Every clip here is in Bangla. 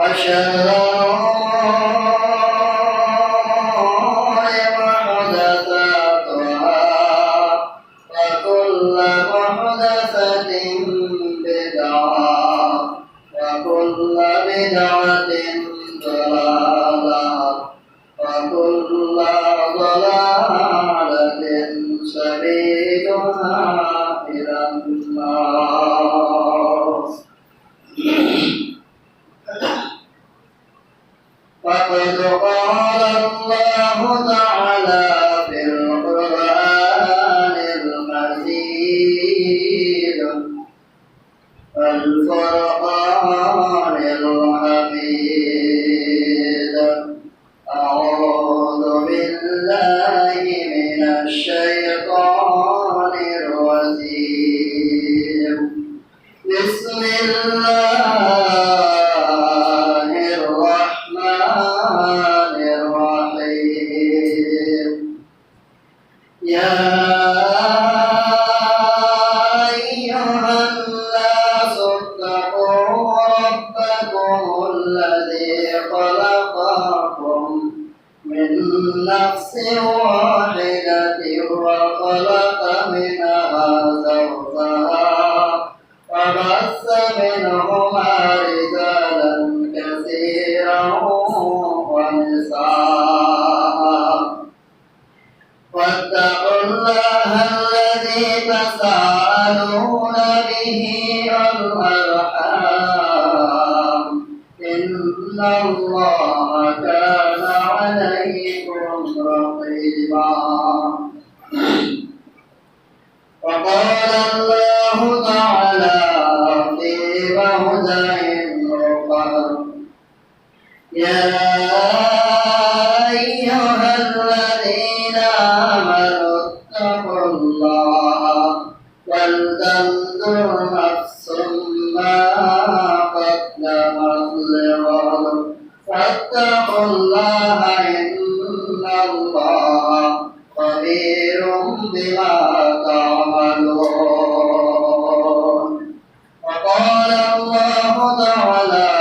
وشر الأمور محدثاتها وكل محدثة بدعة وكل بدعة ضلالة وكل ضلالة سبيلها إلى النار. فقد قال الله تعالى في القرآن المجيد الفرقان الحميد: أعوذ بالله من الشيطان الرجيم. بسم الله الرحمن الرحيم. يا أيها الناس اتقوا ربكم الذي خلقكم من نفس واحدة وخلق منها زوجها وبث منهما رجالا كثيرا ونساء واتقوا الله الذي تساءلون به والأرحام إن الله كان عليكم رقيبا. وقال الله تعالى في موضع آخر: يا أيها الذين آمنوا اتقوا الله ولتنظر نفس ما قدمت لغد فاتقوا الله إن الله خبير بما تعملون. وقال الله تعالى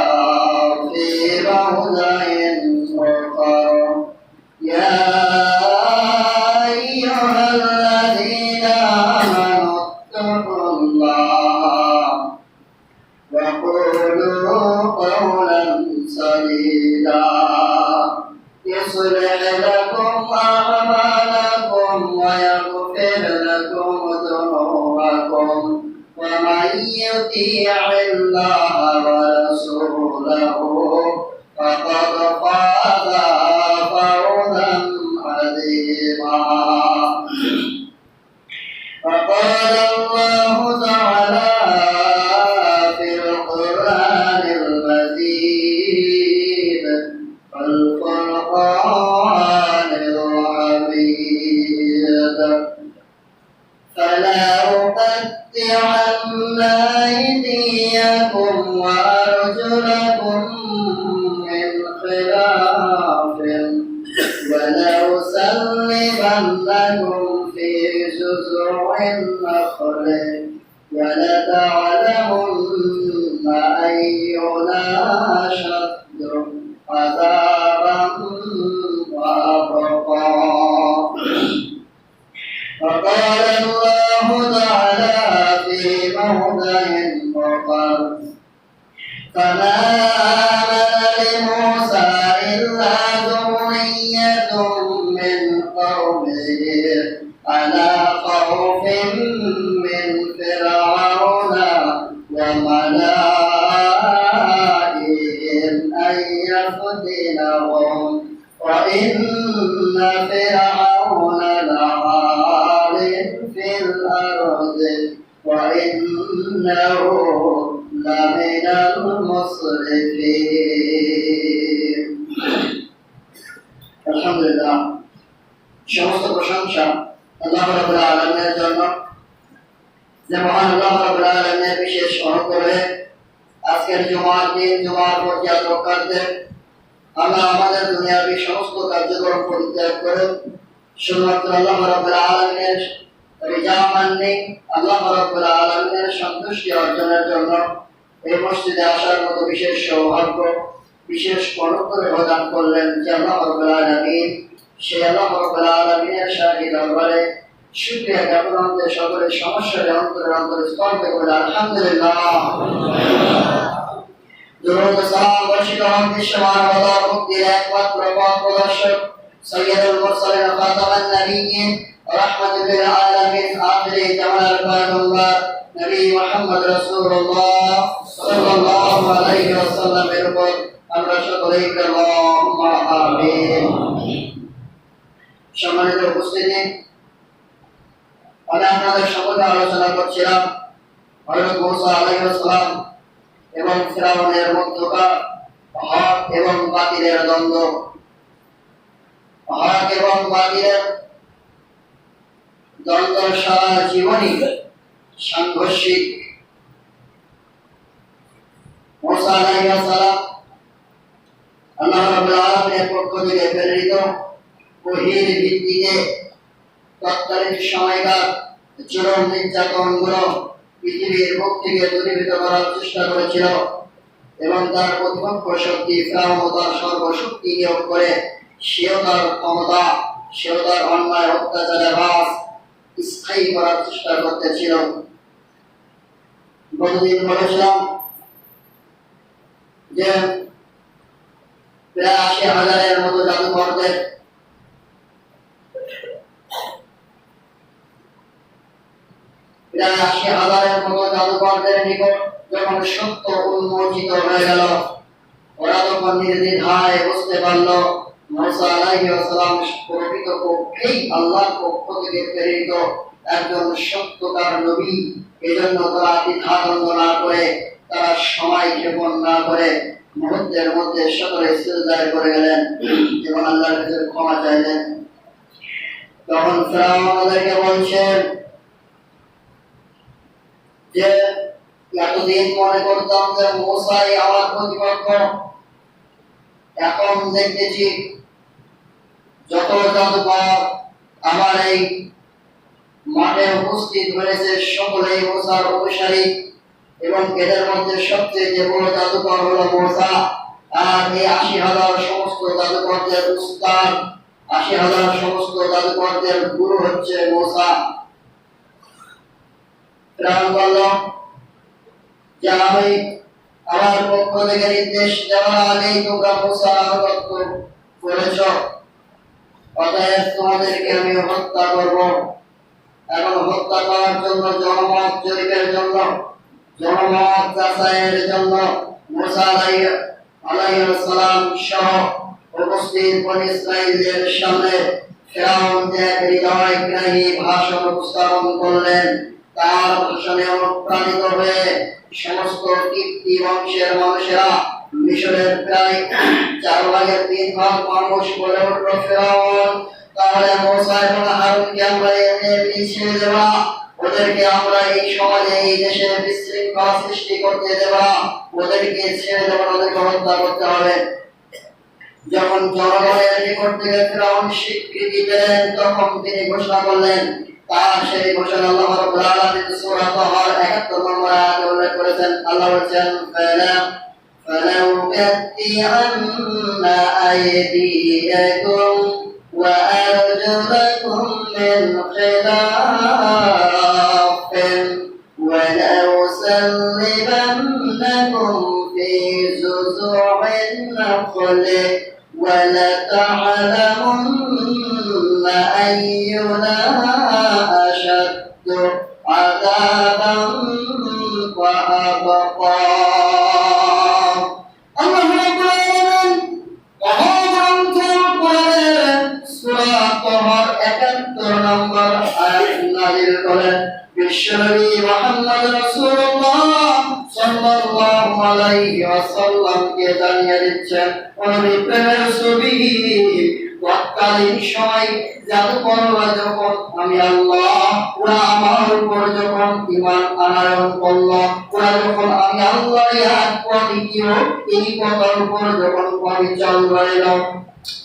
في موضع آخر: يا أيها الذين آمنوا اتقوا الله وقولوا قولا سديدا يصلح لكم أعمالكم ويغفر لكم ذنوبكم ومن يطيع الله ورسوله فقد فاز فوزا عظيما. وقال الله تعالى في القرآن المجيد الفرقان الحميد: فلا أقطعن أيديكم وأرجلكم من خلاف ولأصلبنكم في جذوع النخل ولتعلمن أينا أشد عذابا وأبقى. وقال الله تعالى في موضع آخر: فما آمن لموسى إلا ذرية من قومه على خوف من فرعون وملائهم أن يفتنهم وإن فرعون لعال في الأرض وإنه لمن المسرفين. الحمد لله. সমস্ত প্রশংসা আল্লাহ রাব্বুল আলামিনের জন্য, যে মহান আল্লাহ রাব্বুল আলামিনের বিশেষ অনুগ্রহে আজকের জুমার দিন জুমার পর্যায় রক্ষার্থে আমরা আমাদের দুনিয়াবী সমস্ত কার্যক্রম পরিত্যাগ করে শুধুমাত্র আল্লাহ রাব্বুল আলামিনের রিজা মাননি, আল্লাহ রাব্বুল আলামিনের সন্তুষ্টি অর্জনের জন্য এই মসজিদে আসার মতো বিশেষ সৌভাগ্য বিশেষ অনুগ্রহ প্রদান করলেন যে আল্লাহ রাব্বুল আলামিন, সেই আল্লাহ রাব্বুল আলামিনের শাহী দরবারে শুকরিয়া জ্ঞাপন করতে সকলের সমস্যার অন্তরে স্তর থেকে বলে আলহামদুলিল্লাহ। দুরূদ সালাম বর্ষিত হন বিশ্ব মানবতার মুক্তির একমাত্র পথ প্রদর্শক সৈয়দুল মুরসালিন খাতামান নবিয়্যিন রাহমাতুল লিল আলামিন আখিরি জামানার পয়গম্বর নবী মুহাম্মদ রাসূলুল্লাহ সাল্লাল্লাহু আলাইহি ওয়াসাল্লামের উপর আমরা সকলেই আল্লাহুম্মা আমিন। সম্মানিত উপস্থিতি, আমি আপনাদের সম্বন্ধে আলোচনা করছিলাম হযরত মুসা আলাইহিস সালাম এবং ফিরাউনের মধ্যকার হক এবং বাতিলের দ্বন্দ্ব। হক এবং বাতিলের দ্বন্দ্ব সারা জীবনই সাংঘর্ষিক। মুসা আলাইহিস সালাম আল্লাহ রাব্বুল আলামিনের পক্ষ থেকে প্রেরিত ওহীর ভিত্তিতে তৎকালীন সময়কার জুলুম নির্যাতনগুলো পৃথিবীর বুক থেকে দূরীভূত করার চেষ্টা করেছিল এবং তার প্রতিপক্ষ শক্তি ফিরআউন তার সর্বশক্তি নিয়োগ করে সেও তার ক্ষমতা, সেও তার অন্যায় অত্যাচারের রাজ স্থায়ী করার চেষ্টা করতেছিল। গতদিন বলেছিলাম যে প্রায় ৮০,০০০-এর মতো জাদুকরদের নিকট যখন সত্য উন্মোচিত হয়ে গেল, ওরা তখন নির্দ্বিধায় বুঝতে পারল মুসা আলাইহিস সালাম প্রকৃতপক্ষেই আল্লাহর পক্ষ থেকে প্রেরিত একজন সত্যকার নবী। এজন্য তারা দ্বিধাদ্বন্দ্ব না করে, তারা সময় ক্ষেপণ না করে মুহূর্তের মধ্যে সকলে সিজদায় করে গেলেন এবং আল্লাহর কাছে ক্ষমা চাইলেন। তখন ফিরআউন ওদেরকে বলছেন যে এতদিন মনে করতাম যে মুসাই আমার প্রতিপক্ষ, এখন দেখতেছি যত জাদুকর আমার এই মাঠে উপস্থিত হয়েছে সকলেই মুসার অনুসারী এবং এদের মধ্যে সবচেয়ে বড় জাদুকর হলো মুসা। আর এই ৮০,০০০ সমস্ত জাদুকরদের উস্তাদ, ৮০,০০০ সমস্ত জাদুকরদের গুরু হচ্ছে মুসা। ফিরআউন বলল যে আমি আমার পক্ষ থেকে নির্দেশ দেওয়ার আগেই তোমরা মুসার আনুগত্য করেছ, অতএব তোমাদেরকে আমি হত্যা করব। এখন হত্যা করার জন্য জনমত জরিপের জন্য, জনমত যাচাইয়ের জন্য মুসা আলাইহিস সালাম সহ উপস্থিত বনী ইসরাঈলদের সামনে ফিরআউন যে হৃদয়গ্রাহী ভাষণ উপস্থাপন করলেন, তার ভাষণে অনুপ্রাণিত হয়ে সমস্ত কীর্তি বংশের মানুষেরা, মিশরের প্রায় 4/3 মানুষ বলে উঠল, ফিরআউন তাহলে মুসা এবং হারুনকে আমরা এমনি ছেড়ে দেব না, ওদেরকে আমরা এই সমাজে এই দেশে বিশৃঙ্খলা সৃষ্টি করতে দেব না, ওদেরকে ছেড়ে দেব না, ওদেরকে হত্যা করতে হবে। যখন জনগণের নিকট থেকে ফিরআউন স্বীকৃতি পেলেন, তখন তিনি ঘোষণা করলেন, তার সেই ঘোষণা আল্লাহ রাব্বুল আলামিন সূরা তাহার ৭১ নম্বর আয়াতে উল্লেখ করেছেন। আল্লাহ বলেছেন, ফালাউকাত্তিআন্না আইদিয়াকুম ওয়া আরজুলাকুম মিন খিলাফিন ওয়া লাউসাল্লিবান্নাকুম ফি যুযু'in নাখলি ওয়া লাতা'লামুন্না আইয়ুনা আশাদ্দু আযাবান ওয়া আবকা। আল্লাহ রাব্বুল আলামিন মহাগ্রন্থের কোরআনের সূরা তাহার ৭১ নম্বর আয়াত নাযিল করেন। বিশ্বনবী মুহাম্মদ রাসূলুল্লাহ সাল্লাল্লাহু আলাইহি ওয়াসাল্লামকে জানিয়ে দিচ্ছেন, নবী প্রেমের ছবি তৎকালীন সময় জাদুকররা যখন আমি আল্লাহ, ওরা আমার উপর যখন ঈমান আনয়ন করল, ওরা যখন আমি আল্লাহ এক দ্বিতীয় এই কথার উপর যখন অবিচল রইল,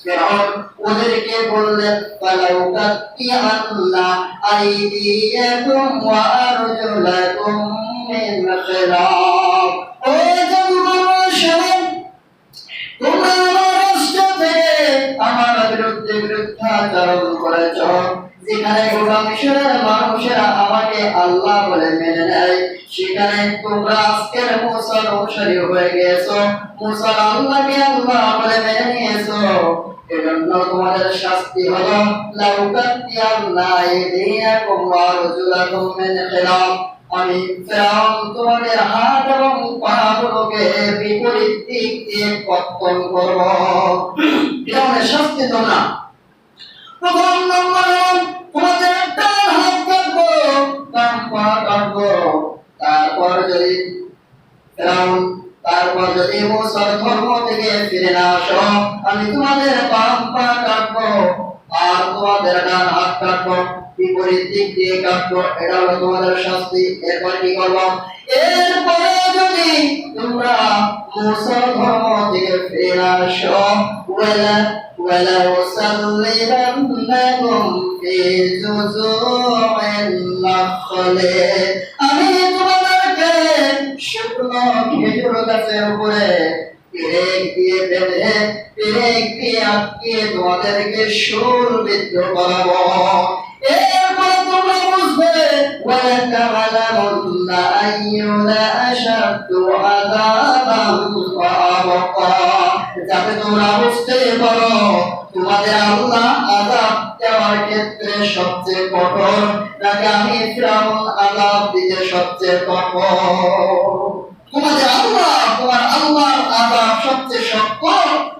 ফিরআউন ওদেরকে বললেন, ফালাউকাত্তিআন্না আইদিয়াকুম ওয়া আরজুলাকুম মিন খিলাফ। ও জাদুকররা, আল্লাহ বলে মেনে নেয়, সেখানে তোমরা আজকের মুসার অনুসারী হয়ে গেছো, মুসার আল্লাহকে আল্লাহ বলে মেনে নিয়েছো। এজন্য তোমাদের শাস্তি হলো লাউকাতিয়াল্লাহ ইয়াদিয়াকুম ওয়া রাজুলাকুম মিন খিলাফ, আমি ফিরআউন তোমাদের হাত এবং পাগুলোকে বিপরীত দিক দিয়ে কর্তন করব। ফিরআউনের শাস্তি তো না, প্রথম নম্বরে তোমাদের ডান হাত কাটবো, ডান পা কাটবো। তারপর যদি মুসার ধর্ম থেকে ফিরে না আসো, আমি তোমাদের বাম পা কাটবো আর তোমাদের ডান হাত কাটবো, বিপরীত দিক দিয়ে কাটবো। এটা হলো তোমাদের শাস্তি। এরপর কি করবো? এরপরে যদি তোমরা মুসার ধর্ম থেকে ফিরে না আসো, ওয়ালা উসাল্লিবান্নাকুম ফি জুজু'িন নাখলে, আমি তোমাদেরকে শুকনো খেজুর গাছের উপরে পেরেক দিয়ে বেঁধে, পেরেক দিয়ে আটকিয়ে তোমাদেরকে শূলবিদ্ধ করাবো। এরপরে তোমরা বুঝবে ওয়া তা'লামুন্না আইয়ুনা আশাদ্দু আযাবান ওয়া আবকা, যাতে তোমরা বুঝতে পারো তোমাদের আল্লাহ আযাব দেওয়ার ক্ষেত্রে সবচেয়ে কঠোর নাকি আমি ফিরআউন আযাব দিতে সবচেয়ে কঠোর। তোমাদের আল্লাহ, তোমার আল্লাহর আযাব সবচেয়ে শক্ত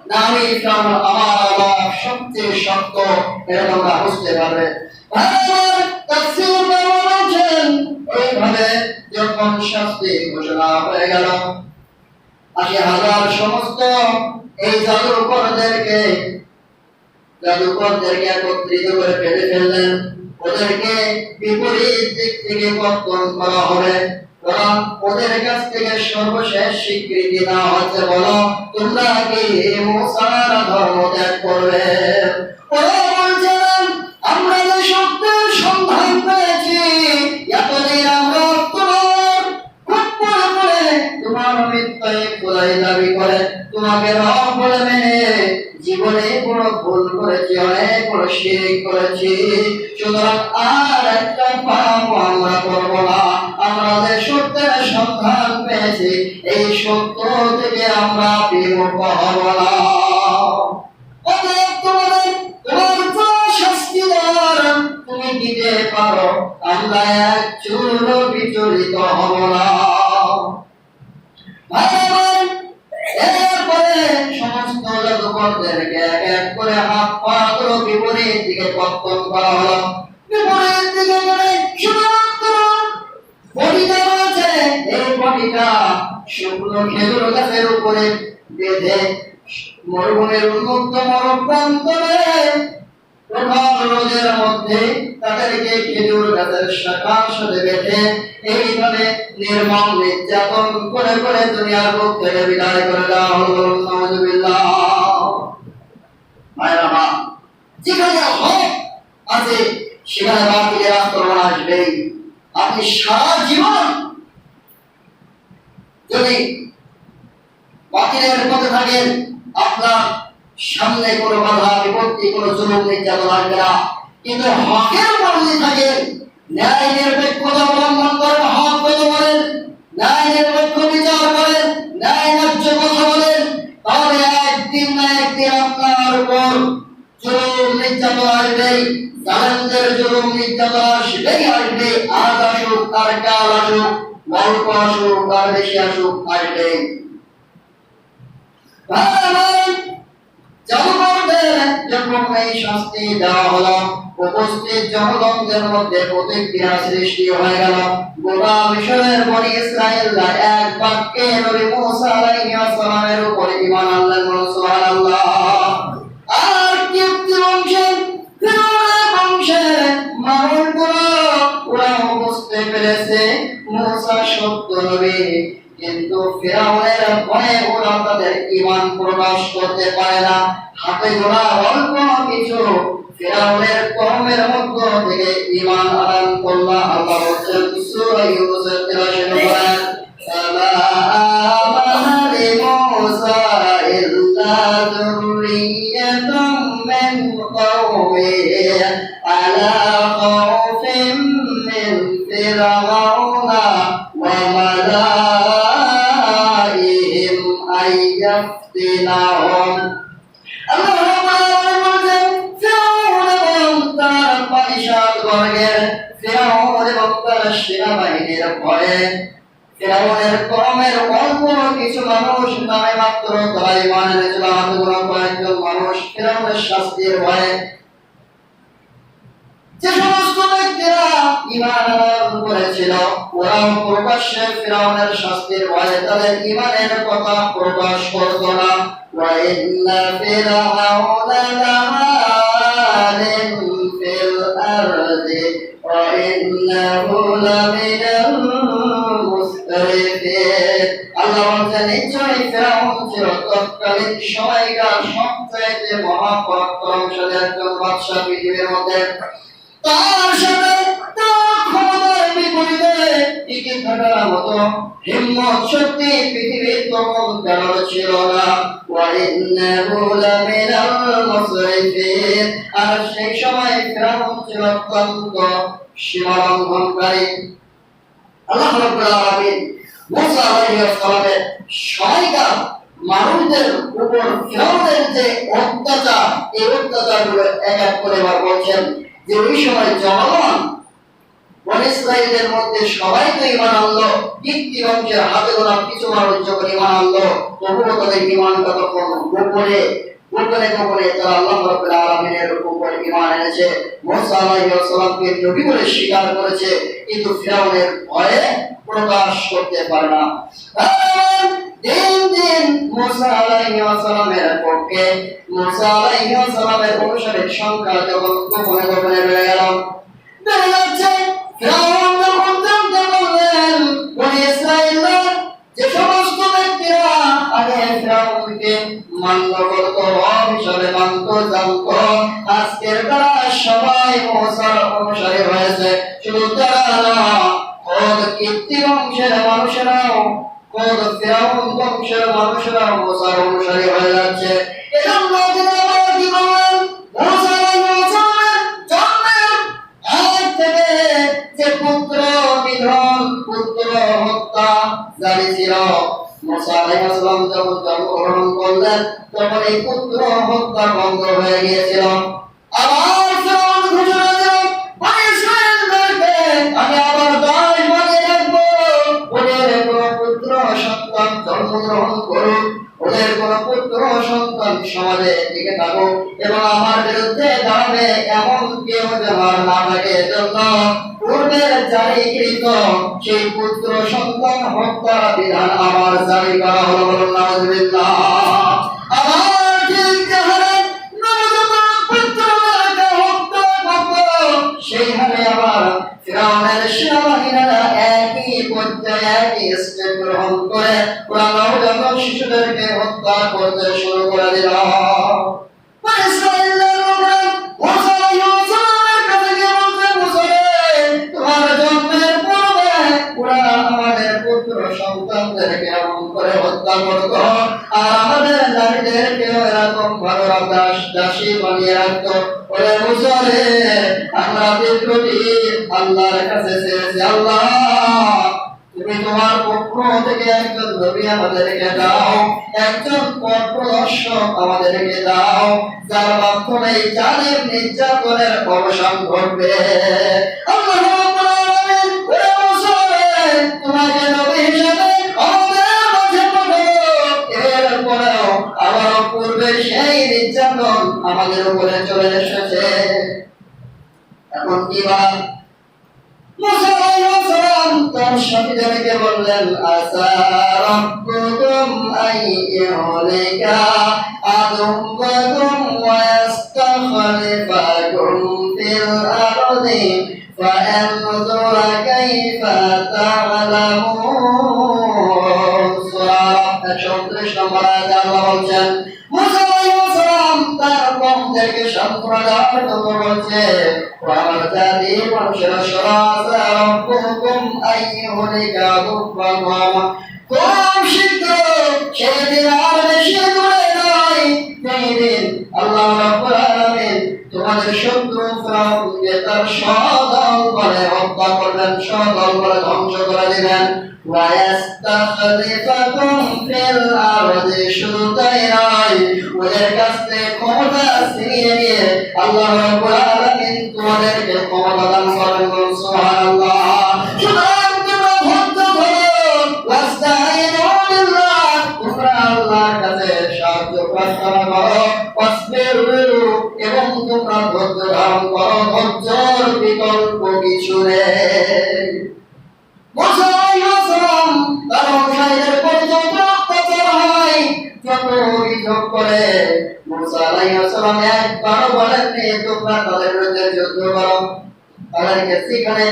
না আমি ফিরআউন আমার আযাব সবচেয়ে শক্ত, এটা তোমরা বুঝতে পারবে। তাফসীর বলেছেন এইভাবে যখন শাস্তি ঘোষণা হয়ে গেল, ৮০,০০০ সমস্ত এই জাদুকরদেরকে একত্রিত করে ফেলে ফেললেন। ওদেরকে বিপরীত দিক থেকে কর্তন করা হবে, কারণ ওদের কাছ থেকে সর্বশেষ স্বীকৃতি দেওয়া হচ্ছে, বলো তোমরা কি মুসার ধর্ম ত্যাগ করবে? ওরা বলছেন আমরা যে সত্যের সন্ধান পেয়েছি, এতদিন আমরা তোমার মিথ্যায় খোদাই দাবি করে তোমাকে রব বলে মেনে জীবনে কোনো ভুল করেছি, অনেক বড় শিরক করেছি, সুতরাং আর একটা পাপ আমরা করব না। আমরা যে সত্যের সন্ধান পেয়েছি, এই সত্য থেকে আমরা বিমুখ হব না। শাস্তি দেওয়ার তুমি দিতে পারো, আমরা এক চুল বিচলিত হব না। এরপরে সমস্ত জাদুকরদেরকে এক এক করে হাত পা করে বিপরীত দিকে কর্তন করা হলো। বিপরীত দিকে মানে শুধুমাত্র বডিটা রয়েছে, এই বডিটা শুকনো খেজুর গাছের উপরে বেঁধে মরুভূমির উন্মুক্ত মরুপ্রান্তরে প্রখর রোদের মধ্যে তাদেরকে খেজুর গাছের শাখার সাথে বেঁধে এইভাবে নির্মম নির্যাতন করে করে দুনিয়ার বুক থেকে বিদায় করে দেওয়া হলো। নাউযুবিল্লাহ। মায়েরা মা, যেখানে হক আছে সেখানে বাতিলের আক্রমণ আসবেই। আপনি সারা জীবন যদি বাতিলের পথে থাকেন, আপনার সামনে কোনো বাধা বিপত্তি, কোনো জুলুম নির্যাতন আসবে না। কিন্তু হকের পথে থাকেন, ন্যায় নিরপেক্ষতা অবলম্বন করেন, হক কথা বলেন, ন্যায় নিরপেক্ষ বিচার করেন, ন্যায় ন্যায্য কথা বলেন, তাহলে একদিন না একদিন আপনার উপর জুলুম নির্যাতন আসবেই। জালেমদের জুলুম নির্যাতন আসবেই আসবে। আজ আসুক আর কাল আসুক, অল্প আসুক আর বেশি আসুক, আসবেই। যখন এই শাস্তি দেওয়া হলো, উপস্থিত জনগণদের মধ্যে প্রতিক্রিয়া সৃষ্টি হয়ে গেল। গোটা মিশরের বনি ইসরায়েলরা এক বাক্যে নবী মুসা আলাইহিস সালামের উপর ঈমান আনলেন। সুবহানাল্লাহ। আর কীর্তি বংশের মানুষগুলো ওরা বুঝতে পেরেছে মুসা সত্য নবী, কিন্তু ফিরআউনের ভয়ে ওরা তাদের ঈমান প্রকাশ করতে পারে না। হাতে গোনা অল্প কিছু ফিরআউনের কওমের মধ্য থেকে ঈমান আনয়ন করল। আল্লাহ বলেন সূরা ইউনূসের ৮৩ নম্বর আয়াত, ফামা আমানা লিমূসা ইল্লা যুররিয়াতুম মিন কওমিহি আলা খাউফিম মিন ফিরআউন লিয়াফতিনাহুম আল্লাহ বলেন ফিরআউন এবং তার পরিষদ বর্গের ফিরআউন এবং তার সেনাবাহিনীর ভয়ে ফিরআউনের কওমের অল্প কিছু মানুষ নামে মাত্র তারা ঈমান এনেছিল কয়েকজন মানুষ ফিরআউনের শাস্তির ভয়ে যে সমস্ত ব্যক্তিরা ঈমান আনয়ন করেছিল ওরা প্রকাশ্যে ফিরআউনের শাস্তির ভয়ে তাদের ঈমানের কথা প্রকাশ করত না ওয়া ইন্না ফিরআউনা লাআলিন ফিল আরদি ওয়া ইন্নাহু লামিনাল মুসরিফিন আল্লাহ বলেন নিশ্চয়ই ফিরআউন ছিল তৎকালীন সময়কার সবচেয়ে মহাপরাক্রমশালী একজন বাদশা পৃথিবীর মধ্যে তার সাথে তার ক্ষমতার বিপরীতে টিকে থাকার মতো হিম্মত শক্তি পৃথিবীর তখন কারো ছিল না ওয়া ইন্নাহু লামিনাল মুসরিফিন আর সেই সময় ফিরআউন ছিল অত্যন্ত সীমালঙ্ঘনকারী আল্লাহ রাব্বুল আলামিন মুসা আলাইহিস সালামের সময়কার মানুষদের উপর ফিরআউনের যে অত্যাচার এই অত্যাচারগুলো এক এক করে বলছেন যে ওই সময় জনগণ বনী ইসরাঈলের মধ্যে সবাই তো ঈমান আনলো কীর্তি বংশের হাতে গোনা কিছু মানুষ যখন ঈমান আনলো তবুও তাদের ঈমানটা তখন গোপনে তারা আল্লাহ রাব্বুল আলামিনের উপর ঈমান এনেছে মুসা আলাইহিস সালামকে নবী বলে স্বীকার করেছে কিন্তু ফিরআউনের ভয়ে প্রকাশ করতে পারে না দিন দিন মুসা আলাইহিস সালামের পক্ষে মুসা আলাইহিস সালামের অনুসারীর সংখ্যা যখন গোপনে বেড়ে গেল বেড়ে যাচ্ছে ফিরআউন যখন জানতে পারলেন বনী ইসরাঈলের যে সমস্ত ব্যক্তিরা আগে ফিরআউনকে মান্য করত রব হিসাবে মানত জানত আজকের তারা সবাই মুসার অনুসারী হয়েছে শুধু তারা না খোদ কীর্তি বংশের মানুষেরাও খোদ ফিরআউন বংশের মানুষেরাও মুসার অনুসারী হয়ে যাচ্ছে এজন্য তিনি আবার কি বলেন মুসা আলাইহিস সালামের জন্মের আগ থেকে যে পুত্র নিধন পুত্র হত্যা জারি ছিল মুসা আলাইহিস সালাম যখন জন্মগ্রহণ করলেন তখন এই পুত্র হত্যা বন্ধ হয়ে গিয়েছিল আবার ফিরআউন ঘোষণা দিল বনী ইসরাঈলদেরকে আমি আবার দাস বানিয়ে রাখবো ওদের কোনো পুত্র সন্তান জন্মগ্রহণ করুক ওদের কোনো পুত্র সন্তান সমাজে টিকে থাকুক এবং আমার বিরুদ্ধে দাঁড়াবে এমন কেউ যেন আর না থাকে এজন্য পূর্বের জারিকৃত সেই পুত্র সন্তান হত্যার বিধান আমার জারি করা হলো বলুন নাউযুবিল্লাহ আবার ঠিক যেভাবে নবজাতক পুত্রকে হত্যা করত সেই হারে আবার ফিরআউনের সেনাবাহিনীরা একই পর্যায়ে একই স্টেপ গ্রহণ করে ওরা নবজাতক শিশুদেরকে হত্যা করতে শুরু করে দিল ইসরাঈলের লোকেরা মুসা আলাইহিস সালামের কাছে গিয়ে বলতে মুসা তোমার জন্মের পূর্বে ওরা আমাদের পুত্র সন্তানদেরকে এমন করে হত্যা করত আর আমাদের নারীদেরকে এরকম ভালো দাসী বানিয়ে রাখতো ওরে মুসা রে আমরা বিদ্রোহী আল্লাহর কাছে চেয়েছি আল্লাহ তুমি তোমার পক্ষ থেকে একজন নবী আমাদেরকে দাও একজন পথ প্রদর্শক আমাদেরকে দাও যার মাধ্যমে এই জালিম নির্যাতনের অবসান ঘটবে আল্লাহ রাব্বুল আলামিন ওরে মুসা রে তোমাকে নবী হিসেবে আমাদের মাঝে পাঠাও এরপরেও আবার পূর্বে সেই নির্যাতন আমাদের উপরে চলে এসেছে এখন কি বল মুসা আলাইহিস সালাম তার সাথীদেরকে বললেন আসা রাব্বুকুম আইয়ুলিকা আদুওয়াকুম ওয়া ইয়াস্তাখলিফাকুম ফিল আরদি ফায়ানযুরা কাইফা তা'লামুন সূরা 129 নম্বর আয়াতে আল্লাহ বলেন মুসা আলাইহিস সালাম তার কওমদেরকে সান্ত্বনা দেওয়ার জন্য বলছে আমার জাতি মানুষেরা সরাসরি রব্বুকুম আইয়ুলিকা আদুওয়াকুম খুব শীঘ্র সেদিন আর বেশি দূরে নয় যেদিন আল্লাহ রাব্বুল আলামিন তোমাদের শত্রু ফিরআউনকে তার সদল বলে হত্যা করবেন সদল বলে ধ্বংস করে দিবেন ওয়া ইয়াস্তাখলিফাকুম ফিল আরদি শুধু আল্লাহ রাব্বুল আলামিন তোমাদেরকে ক্ষমতা দান করেন। সুবহানাল্লাহ। সুতরাং তোমরা ধৈর্য ধরো, ওয়াস্তাঈনু বিল্লাহ, তোমরা আল্লাহর কাছে সাহায্য প্রার্থনা করো, ওয়াসবিরু, এবং তোমরা ধৈর্য ধারণ করো। ধৈর্যের বিকল্প কিছু নেই। মুসা আলাইহিস সালাম তার অনুসারীদের পর্যন্ত অত্যাচার হয়, যত অভিযোগ করে মুসা আলাইহিস সালাম একবারও বলেননি তোমরা তাদের বিরুদ্ধে যুদ্ধ করো, তাদেরকে সেখানে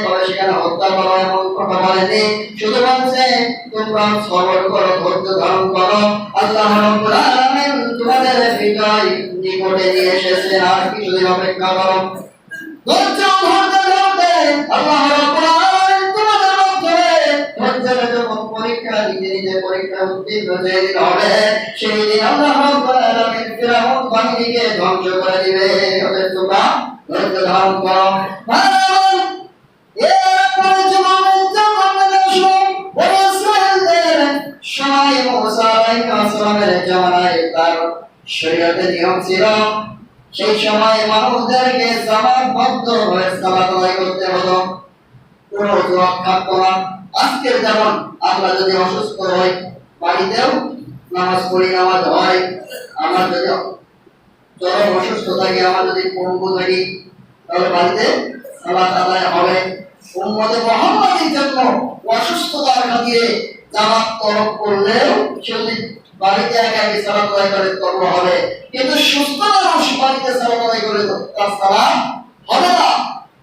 হত্যা করো, এমন কথা বলেনি। শুধু বলছে তোমরা সবর করো, ধৈর্য ধারণ করো, আল্লাহ রাব্বুল আলামিন তোমাদের বিজয় নিকটে নিয়ে এসেছে, আর কিছুদিন অপেক্ষা করো। ধৈর্য ধরতে ধরতে আল্লাহ রাব্বুল আলামিন তোমাদের মধ্যে ধৈর্যের যখন পরীক্ষা দিতে দিতে পরীক্ষা উত্তীর্ণ যেদিন হবে, সেই দিন আল্লাহ রাব্বুল আলামিন ফিরআউন বাহিনীকে ধ্বংস করে দিবে। ওদের তোমরা ধৈর্য ধারণ করো। এরপরে সময় মুসা আলাইহিস সালামের জামানায় তার শরীয়তে নিয়ম ছিল, সেই সময় মানুষদেরকে জামাতবদ্ধ হয়ে সালাত আদায় করতে হতো, কোনো অজুহাত থাকতো না। আজকের যেমন আমরা যদি অসুস্থ হই বাড়িতেও নামাজ পড়ি, নামাজ হয়। আমার যদি চরম অসুস্থ থাকি, আমার যদি পঙ্গু থাকি, তাহলে বাড়িতে সালাত আদায় হবে। উম্মতে মুহাম্মাদের জন্য অসুস্থতার খাতিরে জামাত তরক করলেও যদি বাড়িতে একাকি সালাত আদায় করে তবে হবে, কিন্তু সুস্থ মানুষ বাড়িতে সালাত আদায় করে তার সালাত হবে না।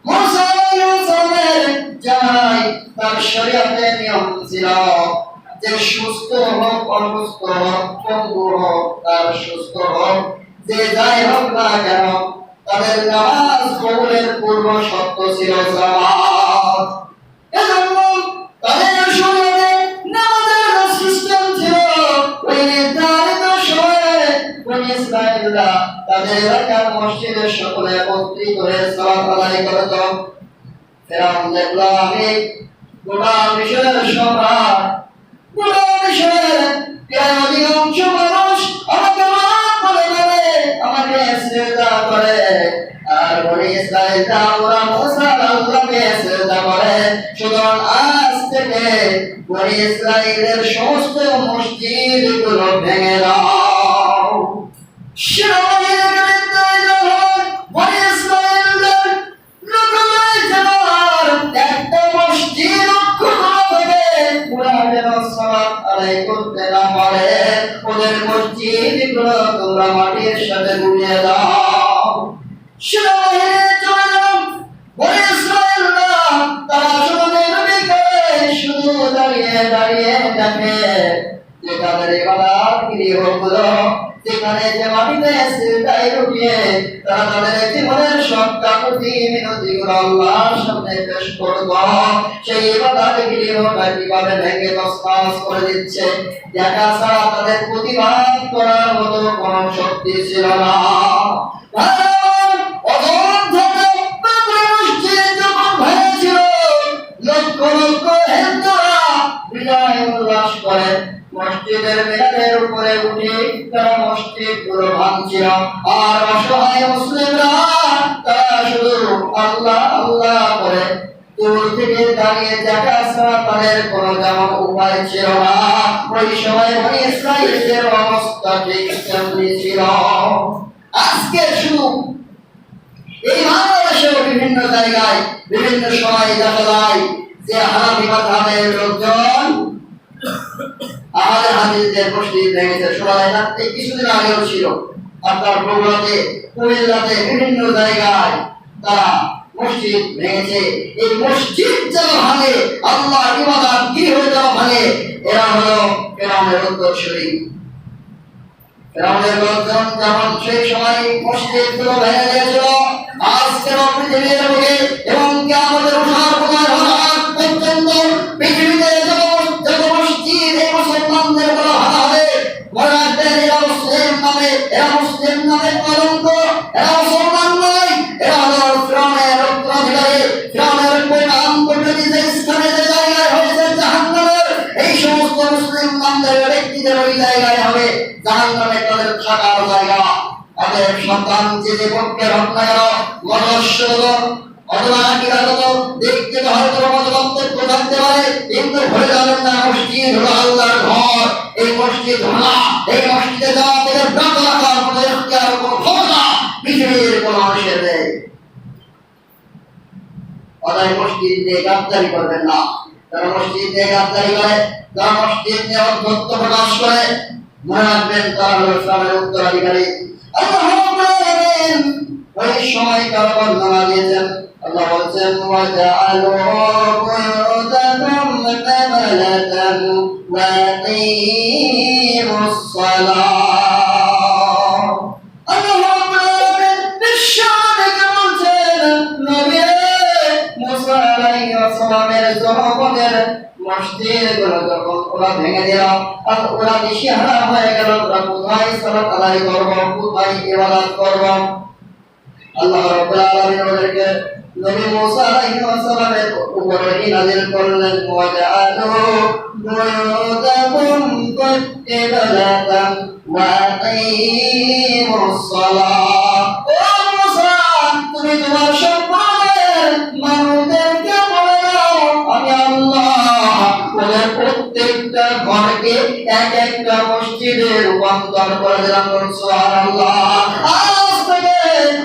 মুসা আলাইহিস সালামের জামানায় তার শরীয়তে নিয়ম ছিল যে সুস্থ হোক, অসুস্থ হোক, পঙ্গু হোক, তার সুস্থ হোক, যে যাই হোক না কেন তাদের নামাজ কবুলের পূর্ব শর্ত ছিল জামাত। এজন্য তাদের শরীরে নামাজের সিস্টেম ছিল। ওই নির্ধারিত সময়ে বনী ইসরাঈলরা তাদের এলাকার মসজিদে সকলে একত্রিত হয়ে সালাত আদায় করত। ফিরআউন দেখলো আমি গোটা মিশরের সম্রাট, গোটা মিশরের প্রায় অধিকাংশ মানুষ আমাকে মাফ করে দেবে, আমাকে সিজদা করে, আর বনী ইসরাঈলরা ওরা মুসা আল্লাহকে সিজদা করে। সুতরাং আজ থেকে বনী ইসরাঈলের সমস্ত মসজিদগুলো ভেঙে দাও। বনী ইসরাঈলদের লোকেরা যেন একটা মসজিদ থেকে পুরা যেন সালাত আদায় করতে না পারে, ওদের মসজিদগুলো তোমরা মাটির সাথে ডুবিয়ে দাও। সেনাবাহিনী চলে গেল। বনী ইসরাঈলরা তারা শুধু দাঁড়িয়ে দাঁড়িয়ে দেখে যে তাদের ইবাদত গৃহগুলো, যেখানে যে মাটিতে সিজদায় লুটিয়ে তারা তাদের জীবনের সব কাকুতি মিনতিগুলো আল্লাহর সামনে পেশ করত, সেই ইবাদত গৃহটা কিভাবে ভেঙে তছনছ করে দিচ্ছে দেখা ছাড়া তাদের প্রতিবাদ করার মতো কোনো শক্তি ছিল না। মসজিদের মিনারের উপরে উঠে তারা মসজিদ গুলো ভাঙছিল, আর অসহায় মুসলিমরা তারা শুধু আল্লাহ আল্লাহ করে দূর থেকে দাঁড়িয়ে দেখা ছাড়া তাদের কোনো তেমন উপায় ছিল না। ওই সময় বনী ইসরাঈলের অবস্থা ঠিক তেমনি ছিল। আজকে শুধু এই বাংলাদেশের বিভিন্ন জায়গায় বিভিন্ন সময় দেখা যায় যে হানাফি মাযহাবের লোকজন আমাদের হাদিসের মসজিদ ভেঙেছে। শোনা যায় না? এই কিছুদিন আগেও ছিল আপনার বগুড়াতে, কুমিল্লাতে, বিভিন্ন জায়গায় তারা মসজিদ ভেঙেছে। এই মসজিদ যারা ভাঙে, আল্লাহ ইবাদত গৃহ যারা ভাঙে, এরা হলো ফিরআউনের উত্তরসূরি। ফিরআউনের লোকজন যখন সেই সময় মসজিদগুলো ভেঙে দিয়েছিল, আজকের পৃথিবীর বুকে এবং কিয়ামতের ওঠার পর হওয়ার পর্যন্ত পৃথিবীতে যত মসজিদ এই মুসলমানদের বলা হবে, মনে রাখবেন এরা মুসলিম নামে কলঙ্ক, এরা মুসলমান নয়, এরা হলো ফিরআউনের উত্তরাধিকারী। ফিরআউনের পরিণাম পদ্ধতি যে স্থানে যে জায়গায় হয়েছে জাহান্নামের, এই সমস্ত মুসলিম নামদের ব্যক্তিদের ওই জায়গায় হবে জাহান্নামে তাদের থাকার জায়গা। অতএব সন্তান যে পক্ষের হোক না কেন, মনুষ্য অথবা কিরাগত দিক থেকে হয়তো মতবক্তব্য থাকতে পারে, কিন্তু ভুলে যাবেন না মসজিদ হলো আল্লাহর ঘর। এই মসজিদ ভাঙা, এই মসজিদে যাওয়া থেকে বিরত রাখার মতো এখতিয়ার কোনো ক্ষমতা পৃথিবীর কোনো মানুষের নেই। অতএব মসজিদ নিয়ে গাদ্দারি করবেন না। যারা মসজিদ নিয়ে গাদ্দারি করে, যারা মসজিদ নিয়ে অধ্যত্ব প্রকাশ করে, মনে রাখবেন তারা হলো ইসলামের উত্তরাধিকারী। আল্লাহ রাব্বুল আলামিন ওই সময় কার বর্ণনা দিয়েছেন। আল্লাহ বলছেন ওয়াজআলু বুয়ুতাকুম কিবলাতান ওয়া আকিমুস সালাহ। আল্লাহ রাব্বুল আলামিন বিশ্বকে বলছেন, নবী মুসা আলাইহিস সালামের জনপদের মসজিদগুলো যখন ওরা ভেঙে দিল আর ওরা দিশেহারা হয়ে গেল, ওরা কোথায় সালাত আদায় করবো, কোথায় ইবাদত করবো, আল্লাহ রাব্বুল আলামিন ওদেরকে নবী মুসা আলাইহিস সালামের উপরে নাযিল করলেন ওয়াজআলু বুয়ুতাকুম কিবলাতান ওয়া আকিমুস সালাহ। ও মুসা, তুমি তোমার সম্প্রদায়ের মানুষদেরকে বলে দাও আমি আল্লাহ ওদের প্রত্যেকটা ঘরকে এক একটা মসজিদে রূপান্তর করে দিলাম। সুবহানাল্লাহ। আজ থেকে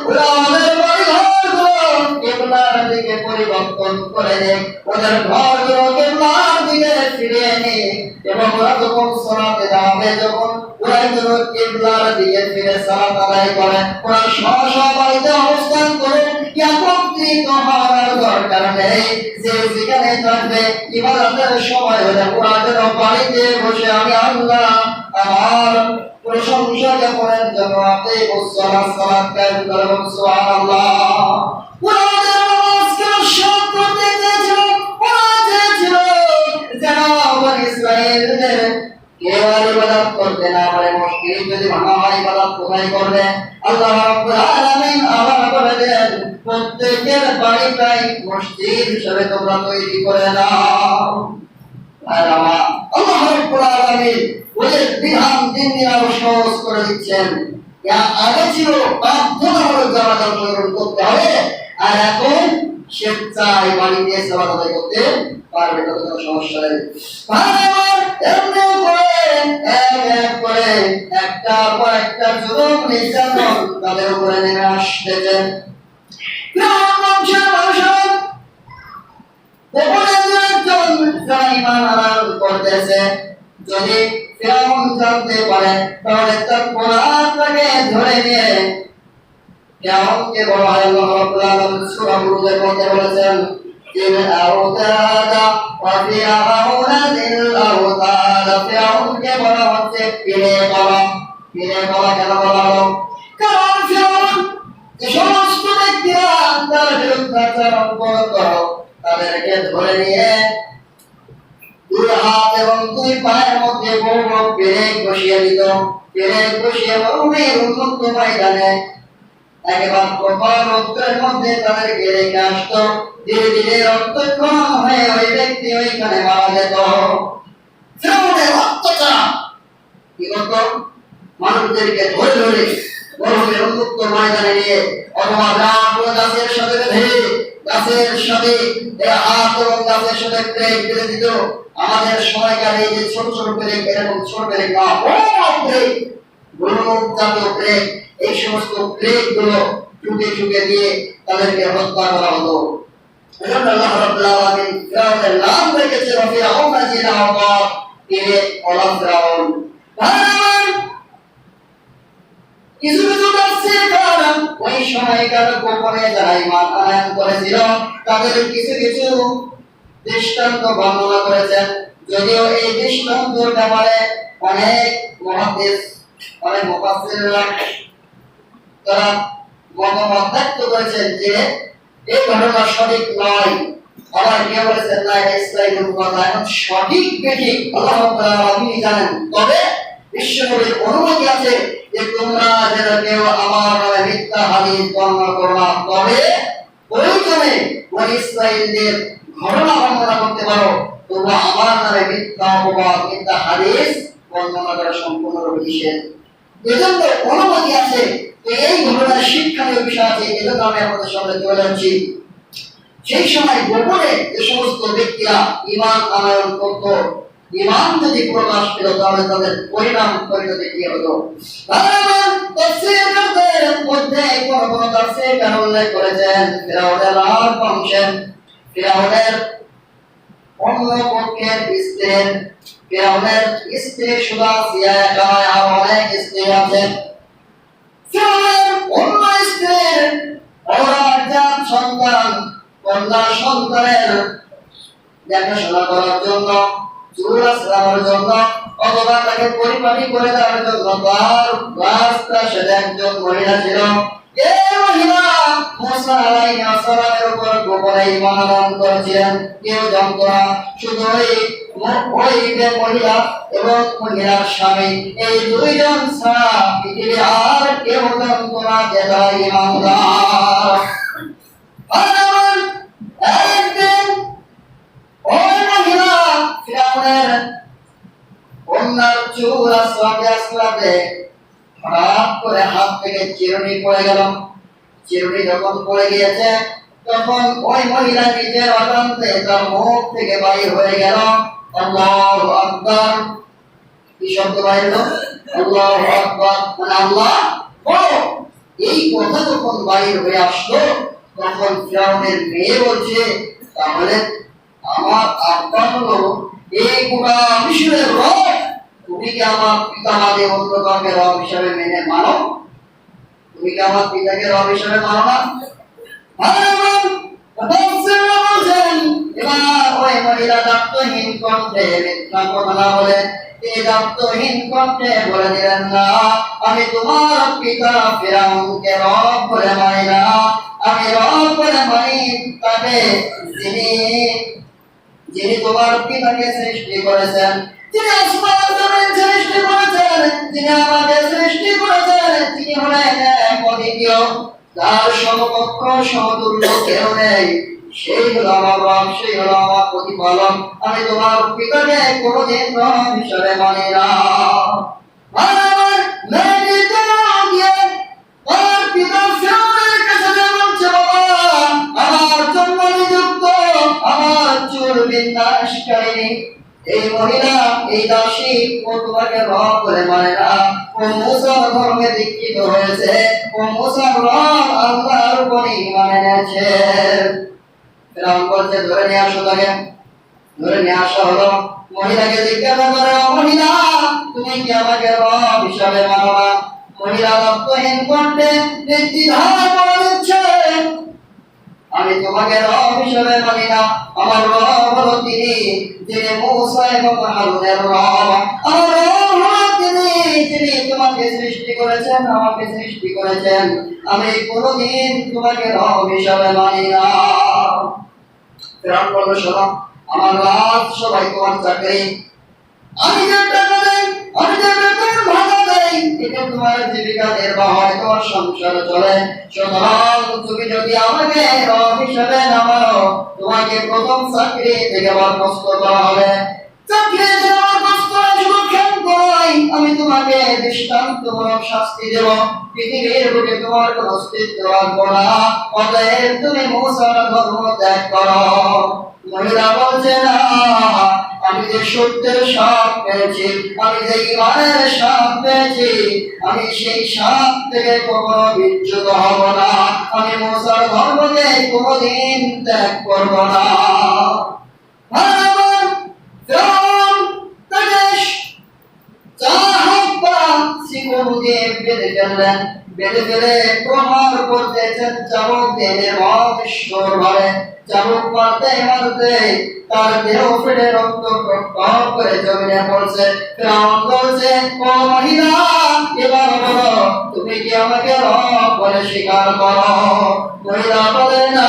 ওরা ওদের বাড়িঘরগুলো কিবলার দিকে পরিবর্তন করে দেয়, ওদের ঘরগুলো কিবলার দিকে ফিরিয়ে এনে এবং ওরা যখন সালাতে যাবে, যখন ওরা যখন কিবলার দিকে ফিরে সালাত আদায় করে, ওরা স্ব বাড়িতে অবস্থান করে একত্রিত হওয়ার দরকার নেই। যে যেখানে থাকবে ইবাদতের সময় হলে ওরা যেন বাড়িতে বসে আমি আল্লাহ আমার প্রশংসা জ্ঞাপনের জন্য আকিমুস সালাত সালাত কায়েম করুন। সুবহানাল্লাহ। ওরা ওদের নামাজকে সৎ করতে চেয়েছিল, ওরা চেয়েছিল যেন বনী ইসরাঈলদের কেউ আর ইবাদত করতে না পারে। মসজিদ যদি ভাঙা হয়, ইবাদত কোথায় করবে? আল্লাহ রাব্বুল আলামিন আবার বলে দেন, প্রত্যেকের বাড়িটাই মসজিদ হিসেবে তোমরা তৈরি করে নাও। আর আল্লাহ রাব্বুল আলামিন ওদের বিধান দিন দিন আরো সহজ করে দিচ্ছেন। আগে ছিল বাধ্যতামূলক জামাত অংশগ্রহণ করতে হবে, আর এখন স্বেচ্ছায় বাড়িতে সালাত আদায় করতে পারবে, তাতে কোনো সমস্যা নেই। এমনি করে একটার পর একটা জুলুম নির্যাতন তাদের উপরে নেমে আসতেছে। যদি ফিরআউন জানতে পারে তাহলে তার কোরআনটাকে ধরে নিয়ে ফিরআউনকে বলা হয়। আল্লাহ রাব্বুল আলামিন সূরা হুজুরের মধ্যে বলেছেন, ইন আওতাদা ওয়া ফিরআউনা যিল আওতাদ। ফিরআউনকে বলা হচ্ছে ফিরে বলা। ফিরে বলা কেন বলা হলো? কারণ ফিরআউন যে সমস্ত ব্যক্তিরা তার বিরুদ্ধে আচরণ করত তাদেরকে ধরে নিয়ে দুই হাত এবং দুই পায়ের মধ্যে বড় পেরেক বসিয়ে দিত। পেরেক বসিয়ে মরুভূমির উন্মুক্ত ময়দানে একেবারে প্রখর রৌদ্রের মধ্যে তাদেরকে রেখে আসতো। ধীরে ধীরে রক্তক্ষরণ হয়ে ওই ব্যক্তি ওইখানে মারা যেত। ফিরআউনের অত্যাচার কি করত? মানুষদেরকে ধরে ধরে মরুভূমির উন্মুক্ত ময়দানে নিয়ে অথবা গাছের সাথে বেঁধে গাছের সাথে হাত এবং গাছের সাথে প্লেট বেঁধে দিত। আমাদের সময়কার এই যে ছোট ছোট প্লেট, এরকম ছোট প্লেট না, বড় প্লেট, গোলক জাতীয় প্লেট, এই সমস্ত প্লেট গুলো টুকে টুকে দিয়ে তাদেরকে হত্যা করা হতো। এজন্য আল্লাহ রাব্বুল আলামিন ফিরআউনের নাম রেখেছে ফিরআউন যিল আওতাদ, তিনি ওলা ফিরআউন। কিছু কিছু তাফসীর কারণ ওই সময়কার গোপনে যারা ঈমান আনয়ন করেছিল তাদের কিছু কিছু দৃষ্টান্ত বর্ণনা করেছেন। যদিও এই দৃষ্টান্তের ব্যাপারে অনেক মুহাদ্দিস, অনেক মুফাসসিররা তারা মতামত ব্যক্ত করেছেন যে এই ঘটনা সঠিক নয়। আবার কেউ বলেছেন না, এটা ইসরাঈলের কথা। এখন সঠিক বেঠিক আল্লাহ রাব্বুল আলামিন জানেন। তবে বিশ্বনবীর অনুমতি আছে যে তোমরা যেন কেউ আমার নামে মিথ্যা হাদিস বর্ণনা করো না, তবে প্রয়োজনে বনী ইসরাঈলদের ঘটনা বর্ণনা করতে পারো, তোমরা আমার নামে মিথ্যা অপবাদ, মিথ্যা হাদিস বর্ণনা করা সম্পূর্ণরূপে নিষেধ। এজন্য অনুমতি আছে, এই ঘটনার শিক্ষণীয় বিষয় আছে, এজন্য আমি আপনাদের সামনে তুলে ধরছি। সেই সময় গোপনে যে সমস্ত ব্যক্তিরা ঈমান আনয়ন করত, ঈমান যদি প্রকাশ পেল তাহলে তাদের পরিণাম পরিণতি কি হতো। তাফসীরের মধ্যে কোন তাফসীর কারণ উল্লেখ করেছেন ফিরাউনের বংশের, ফিরাউনের অন্য পক্ষের স্ত্রীর, ফিরাউনের স্ত্রী সুদা সিয়া নয়, আর অনেক স্ত্রী আছে। ফিরাউনের অন্য স্ত্রীর অরাজাত সন্তান, কন্যা সন্তানের দেখাশোনা করার জন্য, চুল আসলামের জন্য, অথবা তাকে পরিপাটি করে দেওয়ার জন্য তার রাজপ্রাসাদে একজন মহিলা ছিল। এই মহিলা মুসা আলাইহিস সালামের উপর গোপনে ঈমান আনয়ন করেছিলেন, কেউ জানত না। শুধু ওই মহিলা এবং মহিলার স্বামী, এই দুইজন ছাড়া পৃথিবীর আর কেউ জানত না যে তারা ঈমানদার। একদিন ওই মহিলা ফিরাউনের কন্যার চুল আসলাতে হঠাৎ করে হাত থেকে চিরুনি পড়ে গেল। চিরুনি যখন পড়ে গিয়েছে তখন ওই মহিলা নিজের অজান্তে তার মুখ থেকে বাইর হয়ে গেল আল্লাহু আকবার। কি শব্দ বাইর হলো? আল্লাহু আকবার, মানে আল্লাহ বড়। এই কথা যখন বাইর হয়ে আসলো তখন ফিরাউনের মেয়ে বলছে, তাহলে আমার আব্বা হলো এই গোটা মিশরের রব, তুমি কি আমার পিতামাতা অন্য কাউকে রব হিসাবে মেনে মানো? তুমি কি আমার পিতাকে রব হিসাবে মানো না? এবার ওই মহিলা দায়িত্বহীন কণ্ঠে মিথ্যা কথা না বলে তিনি দায়িত্বহীন কণ্ঠে বলে দিলেন, না, আমি তোমার পিতা ফিরাউনকে রব বলে মানি না। আমি রব বলে মানি তাকে যিনি তোমার পিতাকে সৃষ্টি করেছেন, যিনি আসমান জমিন সৃষ্টি করেছেন, যিনি আমাকে সৃষ্টি করেছেন, তিনি হলেন এক অদ্বিতীয়, তার সমকক্ষ সমতুল্য কেউ নেই। সেই হলো আমার রব, সেই হলো আমার প্রতিপালক। আমি তোমার পিতাকে কোনোদিন রব হিসাবে মানি না। আমার মেয়েটি তো গিয়ে তার পিতা ফিরআউনের কাছে বলছে, বাবা, আমার জন্য নিযুক্ত আমার চুল বিন্যাসকারিণী এই মহিলা, এই দাসী, ও তোমাকে রব বলে মানে না। ও মুসার ধর্মে দীক্ষিত হয়েছে, ও মুসার রব আল্লাহর উপরই ঈমান এনেছে। ফিরআউন বলছে, ধরে নিয়ে আসো তাকে। ধরে নিয়ে আসা হলো। মহিলাকে জিজ্ঞাসা করে, মহিলা, তুমি কি আমাকে রব হিসাবে মানো না? মহিলা রক্তহীন কণ্ঠে নির্দ্বিধায় বলে দিচ্ছে, আমি তোমাকে রব হিসেবে মানি না। আমার রব হলো তিনি, যিনি মূসা এবং হারুনের রব। আমার রব হলো তিনি, যিনি তোমাকে সৃষ্টি করেছেন, আমাকে সৃষ্টি করেছেন। আমি কোনোদিন তোমাকে রব হিসেবে মানি না। ফিরআউন বলল, শোনো, আমার রাত সবাই তোমার চাকরি, আমি যে টাকা দেই, আমি যে বেতন ভাতা দেই, এটা তোমার জীবিকা নির্বাহ হয়, তোমার সংসার চলে। সুতরাং তুমি যদি আমাকে রব হিসেবে না মানো, তোমাকে প্রথম চাকরি থেকে বরখাস্ত করা হবে। চাকরি থেকে বরখাস্ত শুধু ক্ষান্ত নয়, আমি তোমাকে দৃষ্টান্তমূলক শাস্তি দেব। পৃথিবীর বুকে তোমার কোনো অস্তিত্ব রাখবো না। অতএব তুমি মুসার ধর্ম ত্যাগ করো। মহিলা বলছে, না, আমি যে সত্যের সাপ পেয়েছি, আমি যে ঈমানের সাপ পেয়েছি, আমি সেই সাপ থেকে কখনো বিচ্যুত হব না। আমি মুসার ধর্মকে কোনোদিন ত্যাগ করব না। বেঁধে ফেলে প্রহার করতেছেন চাবুক দিয়ে নির্মমশ্বর ভাবে। চাবুক মারতে মারতে তার দেহ ফেটে রক্ত টপ করে জমিনে পড়ছে। ফিরআউন বলছে, ও মহিলা, এবার বলো, তুমি কি আমাকে রব বলে স্বীকার করো? মহিলা বলে, না,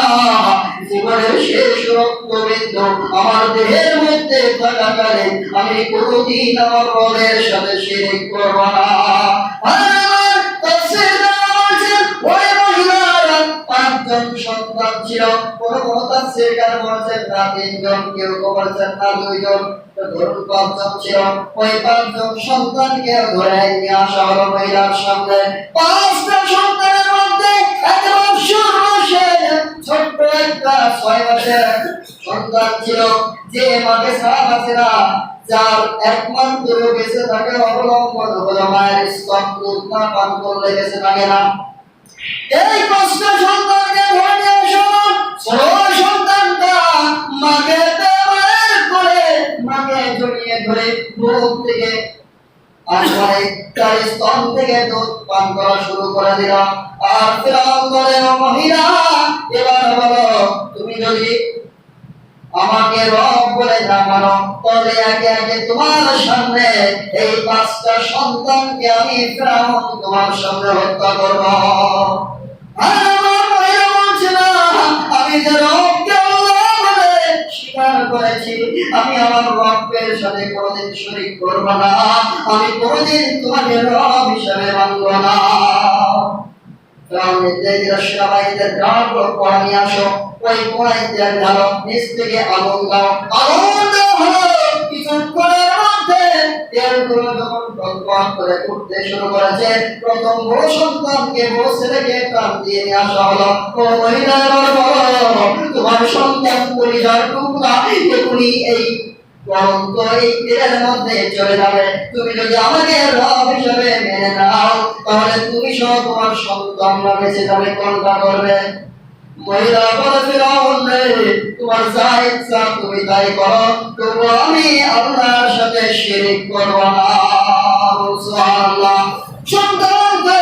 জীবনের শেষ রক্তবিন্দু আমার দেহের মধ্যে থাকাকালীন আমি কোনোদিন আমার রবের সাথে শিরক করব না। সন্তান ছিল, কোন কোন তাফসীর কার বলেছেন না 3 জন, কেউ বলেছেন না 2 জন, তো ধরুন 5 জন ছিল। ওই 5 জন সন্তানকে ধরে নিয়ে আসা হলো মহিলার সামনে। 5টা সন্তানের মধ্যে একদম সর্বশেষ ছোট্ট একটা 6 মাসের সন্তান ছিল, যে মাকে ছাড়া বাঁচে না, যার একমাত্র বেঁচে থাকে অবলম্বন হলো মায়ের স্তন, দুধ না পান করলে বেঁচে থাকে না। এই 5টা সন্তানকে ধরে নিয়ে আসা হলো। ছোট সন্তানটা মাকে ব্যবহার করে, মাকে জড়িয়ে ধরে বুক থেকে আসলে তার স্তন থেকে দুধ পান করা শুরু করে দিল। আর ফিরআউন বলে, ও মহিলা, এবার বলো, তুমি যদি আমাকে রব বলে না মানো, তবে একে একে তোমার সামনে এই 5টা সন্তানকে আমি ফিরআউন তোমার সামনে হত্যা করব। আর আমার মহিলা বলছে না, আমি যে রবকে আল্লাহ বলে স্বীকার করেছি, আমি আমার রবের সাথে কোনোদিন শরীক করব না, আমি কোনোদিন তোমাকে রব হিসেবে মানব না। ফিরআউন নির্দেশ সেনাবাহিনীদের ডাকলো, পোড়া নিয়ে আসো। ওই পোড়ায় তেল ঢালো, নিচ থেকে আগুন দাও। আগুন দেওয়া হলো। কিছুক্ষণের মধ্যে তেলগুলো যখন টকবক করে উঠতে শুরু করেছে, প্রথম বড় সন্তানকে, বড় ছেলেকে প্রাণ দিয়ে নিয়ে আসা হলো। ও মহিলা, এবার বলো, তোমার সন্তান পরিবার টুকরা এখনই এই পরন্ত এই তেলের মধ্যে চলে যাবে। তুমি যদি আমাকে রব হিসেবে মেনে নাও, তাহলে তুমি সহ তোমার সন্তানরা বেঁচে যাবে। কোনটা করবে? মহিলা বলে, ফিরআউন রে, তোমার যা ইচ্ছা তুমি তাই করো, তবু আমি আল্লাহর সাথে শিরক করব না। সুবহানাল্লাহ। সন্তানকে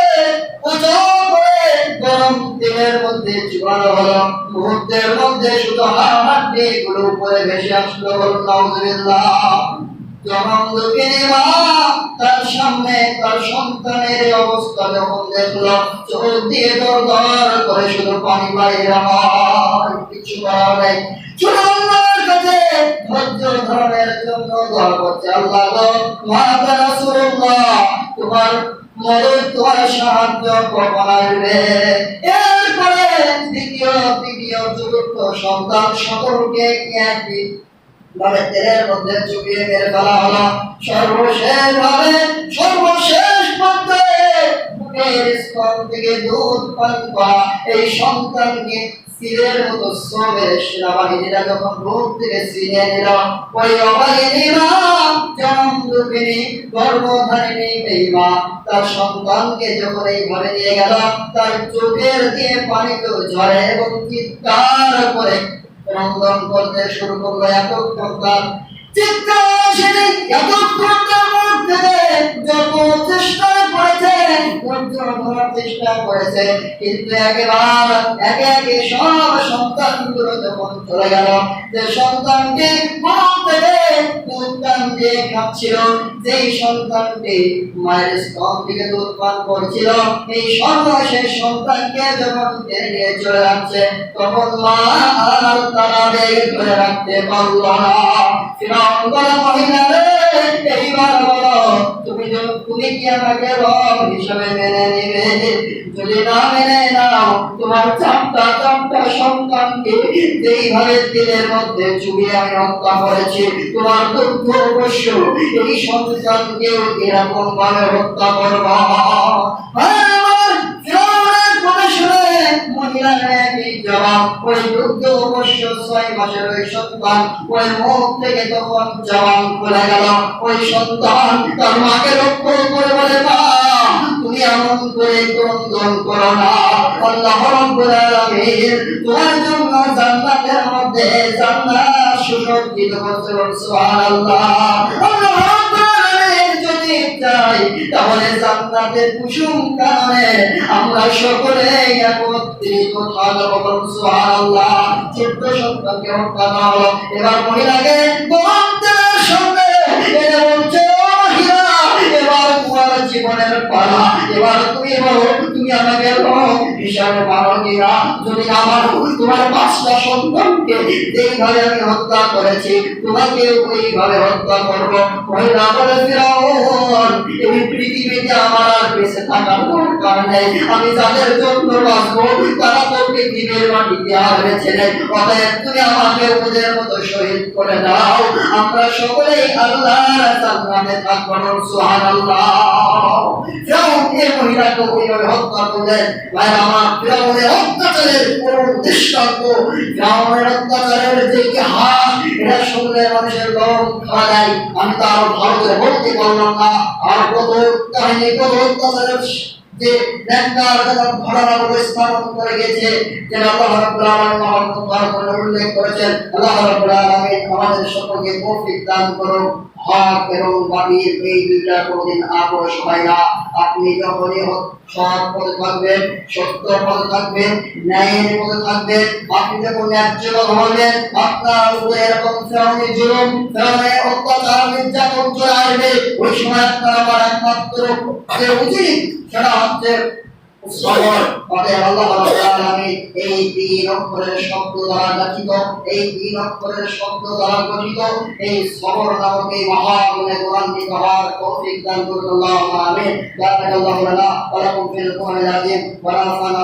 পূজা করে গরম তেলের মধ্যে চুবানো হলো। মুহূর্তের মধ্যে শুধু হাড় গুলো উপরে ভেসে আসলো। নাউযুবিল্লাহ। যখন দুঃখিনী মা তার সামনে তার সন্তানের অবস্থা যখন দেখলো, চোখ দিয়ে দর করে শুধু পানি বাইরে হয়, কিছু করার নেই। শুধু আল্লাহর কাছে ধৈর্য ধারণের জন্য দোয়া করছে, আল্লাহ গো, মুহাম্মদ রাসূলুল্লাহ, তোমার মদদ, তোমার সাহায্য কখন আসবে? এরপরে দ্বিতীয় চতুর্থ সন্তান সকলকে একই ভাবে তেলের মধ্যে চুবিয়ে মেরে ফেলা হলো। সর্বশেষ পর্যায়ে বুকের স্তন থেকে দুধ পান করা এই সন্তানকে তীরের মতো সবে সেনাবাহিনীরা যখন বুক থেকে ছিনিয়ে নিল, ওই অবাগিনী মা, জনমদুঃখিনী গর্ভধারিণী এই মা তার সন্তানকে যখন এই ঘরে নিয়ে গেল, তার চোখের দিয়ে পানি তো ঝরে এবং চিৎকার করে রন্ধন করতে শুরু করলো। এতক্ষণ তার চিৎকার আসেনি, এতক্ষণ তার মুখ থেকে যত চেষ্টা করেছে, ধৈর্য ধরার চেষ্টা করেছে, কিন্তু একে একে সব সন্তানগুলো যখন চলে গেল, যে সন্তানটি মুখ থেকে দুধ পান দিয়ে খাচ্ছিল, যেই সন্তানটি মায়ের স্তন থেকে দুধ পান করছিল, এই সর্বশেষ সন্তানকে যখন নিয়ে চলে যাচ্ছে, তখন মা আর তারা বেগে ধরে রাখতে পারল না। ফিরআউন বলে, মহিলা রে, এইবার বলো, তুমি কি আমাকে রব হিসেবে মেনে নিবে? যদি না মেনে নাও, তোমার চারটা সন্তানকে যেইভাবে তেলের মধ্যে চুবিয়ে আমি হত্যা করেছি, তোমার দুঃখ অবশ্য এই সন্তানকেও এরকম ভাবে হত্যা করবা। ওই দুঃখ অবশ্য 6 মাসের ওই সন্তান, ওই মুখ থেকে তখন জবান খুলে গেল। ওই সন্তান তার মাকে লক্ষ্য করে বলে, মা, তুমি এমন করে ক্রন্দন করো না, আল্লাহ রাব্বুল আলামিন তোমার জন্য জান্নাতের মধ্যে জান্নাত সুসজ্জিত করেছেন। সুবহানাল্লাহ। আল্লাহ রাব্বুল আলামিন যদি চাই, তাহলে জান্নাতের কুসুম কাননে আমরা সকলে একত্রিত থাকব। সুবহানাল্লাহ। ছোট্ট সন্তানকে হত্যা করা হলো। এবার মহিলাকে তোমাদের সামনে এনে বলছে, এবার তোমার জীবনের পালা, এবার তুমি বলো, তুমি আমাকে হিসাবে মানো কিনা? যদি আমার তোমার 5টা সন্তানকে যেইভাবে আমি হত্যা করেছি, তোমাকে ওইভাবে হত্যা করবো। মহিলা বলে, ফিরআউন, এই পৃথিবীতে আমার আর বেঁচে থাকার দরকার নেই। আমি যাদের জন্য বাঁচবো তারা তো পৃথিবীর মাটিতে আর বেঁচে নেই। অতএব তুমি আমাকে ওদের মতো শহীদ করে দাও, আমরা সকলেই আল্লাহর জান্নাতে থাকবো। সুবহানাল্লাহ। ফিরআউন এই মহিলাকে ওইভাবে হত্যা করলেন। ভাই আমার, ফিরআউনের অত্যাচারের কোন দৃষ্টান্ত, ফিরআউনের অত্যাচারের যে ইতিহাস, এটা শুনলে মানুষের গরম খাওয়া যায়। আমি তো আরো ভালো করে বলতে পারলাম না। আর কত কাহিনী, কত অত্যাচারের যে নেককার ঘটনাগুলো স্থাপন করে গেছে, যে আল্লাহ রাব্বুল আলামিন মহান উল্লেখ করেছেন। আল্লাহ রাব্বুল আলামিন আমাদের সকলকে তৌফিক দান করুন। হক এবং বাতিল এই দুইটা কোনদিন আপোষ হয় না। আপনি যখনই সৎ পথে থাকবেন, সত্য পথে থাকবেন, ন্যায়ের পথে থাকবেন, আপনি যখন ন্যায্য কথা বলবেন, আপনার উপরে এরকম ফিরআউনের জুলুম, ফিরআউনের অত্যাচার, নির্যাতন চলে আসবে। ওই সময় আপনার আমার একমাত্র যে উচিত সেটা হচ্ছে সবর। অতএব আল্লাহ রাব্বুল আলামিন এই 3 অক্ষরের শব্দ দ্বারা গঠিত, এই 3 অক্ষরের শব্দ দ্বারা গঠিত এই সবর নামক এই মহাগুণে গুণান্বিত হওয়ার তৌফিক দান করুন। আল্লাহুম্মা আমিন। বারাকাল্লাহু লানা ওয়া লাকুম ফিল কুরআনিল আযীম ওয়া নাফা'না